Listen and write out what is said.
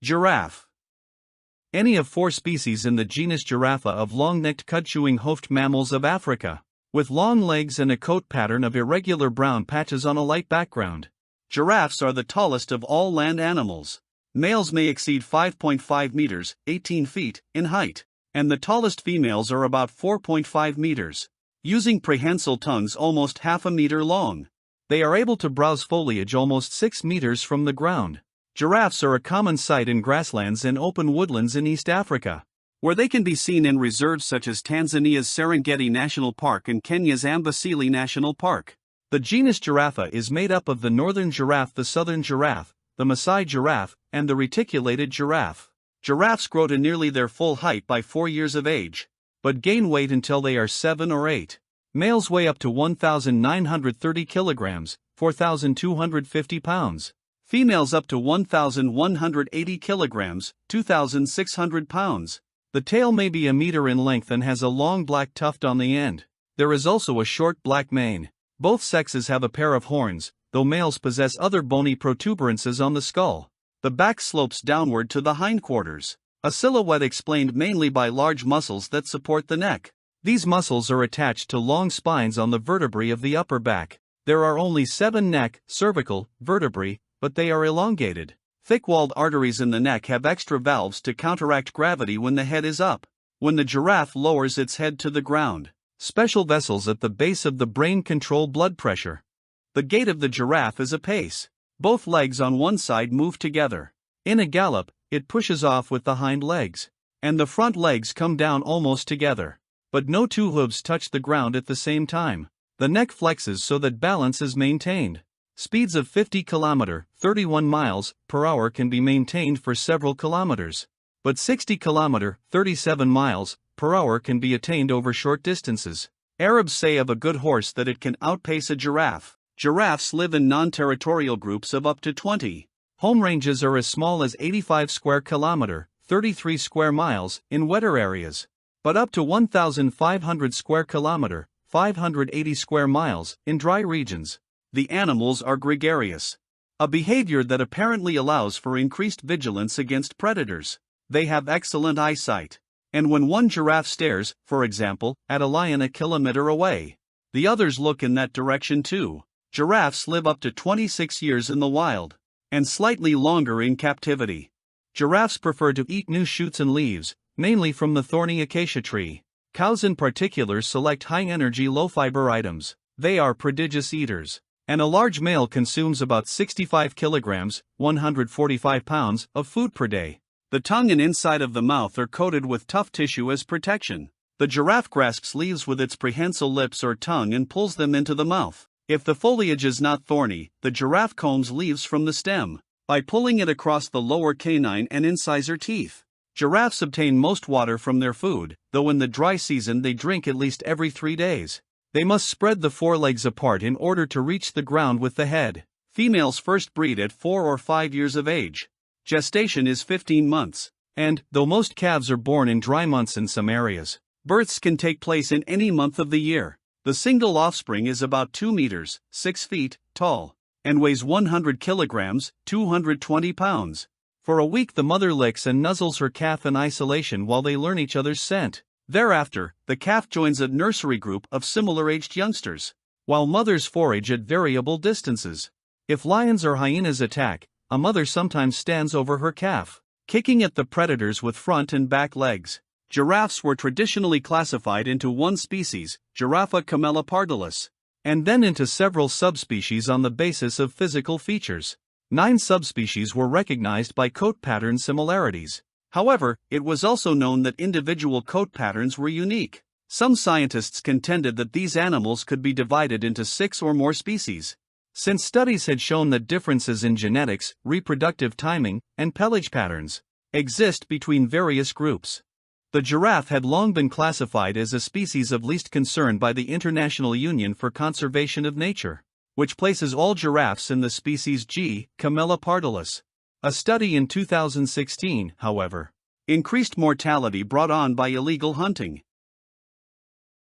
Giraffe. Any of four species in the genus Giraffa of long-necked cud-chewing hoofed mammals of Africa, with long legs and a coat pattern of irregular brown patches on a light background. Giraffes are the tallest of all land animals. Males may exceed 5.5 meters, 18 feet, in height, and the tallest females are about 4.5 meters, using prehensile tongues almost half a meter long. They are able to browse foliage almost 6 meters from the ground. Giraffes are a common sight in grasslands and open woodlands in East Africa, where they can be seen in reserves such as Tanzania's Serengeti National Park and Kenya's Amboseli National Park. The genus Giraffa is made up of the northern giraffe, the southern giraffe, the Maasai giraffe, and the reticulated giraffe. Giraffes grow to nearly their full height by 4 years of age, but gain weight until they are 7 or 8. Males weigh up to 1,930 kilograms, 4,250 pounds. Females up to 1,180 kilograms, 2,600 pounds. The tail may be a meter in length and has a long black tuft on the end. There is also a short black mane. Both sexes have a pair of horns, though males possess other bony protuberances on the skull. The back slopes downward to the hindquarters, a silhouette explained mainly by large muscles that support the neck. These muscles are attached to long spines on the vertebrae of the upper back. There are only 7 neck, cervical, vertebrae, but they are elongated. Thick-walled arteries in the neck have extra valves to counteract gravity when the head is up, when the giraffe lowers its head to the ground. Special vessels at the base of the brain control blood pressure. The gait of the giraffe is a pace. Both legs on one side move together. In a gallop, it pushes off with the hind legs, and the front legs come down almost together. But no two hooves touch the ground at the same time. The neck flexes so that balance is maintained. Speeds of 50 km, 31 miles per hour can be maintained for several kilometers, but 60 km, 37 miles per hour can be attained over short distances. Arabs say of a good horse that it can outpace a giraffe. Giraffes live in non-territorial groups of up to 20. Home ranges are as small as 85 square kilometer, 33 square miles, in wetter areas, but up to 1,500 square kilometer, 580 square miles, in dry regions. The animals are gregarious, a behavior that apparently allows for increased vigilance against predators. They have excellent eyesight, and when one giraffe stares, for example, at a lion a kilometer away, the others look in that direction too. Giraffes live up to 26 years in the wild, and slightly longer in captivity. Giraffes prefer to eat new shoots and leaves, mainly from the thorny acacia tree. Cows in particular select high-energy low-fiber items. They are prodigious eaters, and a large male consumes about 65 kilograms, 145 pounds, of food per day. The tongue and inside of the mouth are coated with tough tissue as protection. The giraffe grasps leaves with its prehensile lips or tongue and pulls them into the mouth. If the foliage is not thorny, the giraffe combs leaves from the stem by pulling it across the lower canine and incisor teeth. Giraffes obtain most water from their food, though in the dry season they drink at least every 3 days. They must spread the forelegs apart in order to reach the ground with the head. Females first breed at 4 or 5 years of age. Gestation is 15 months, and, though most calves are born in dry months in some areas, births can take place in any month of the year. The single offspring is about 2 meters, 6 feet, tall, and weighs 100 kilograms, 220 pounds. For a week the mother licks and nuzzles her calf in isolation while they learn each other's scent. Thereafter, the calf joins a nursery group of similar-aged youngsters, while mothers forage at variable distances. If lions or hyenas attack, a mother sometimes stands over her calf, kicking at the predators with front and back legs. Giraffes were traditionally classified into one species, Giraffa camelopardalis, and then into several subspecies on the basis of physical features. 9 subspecies were recognized by coat pattern similarities. However, it was also known that individual coat patterns were unique. Some scientists contended that these animals could be divided into 6 or more species, since studies had shown that differences in genetics, reproductive timing, and pelage patterns exist between various groups. The giraffe had long been classified as a species of least concern by the International Union for Conservation of Nature, which places all giraffes in the species G. camelopardalis. A study in 2016, however, increased mortality brought on by illegal hunting,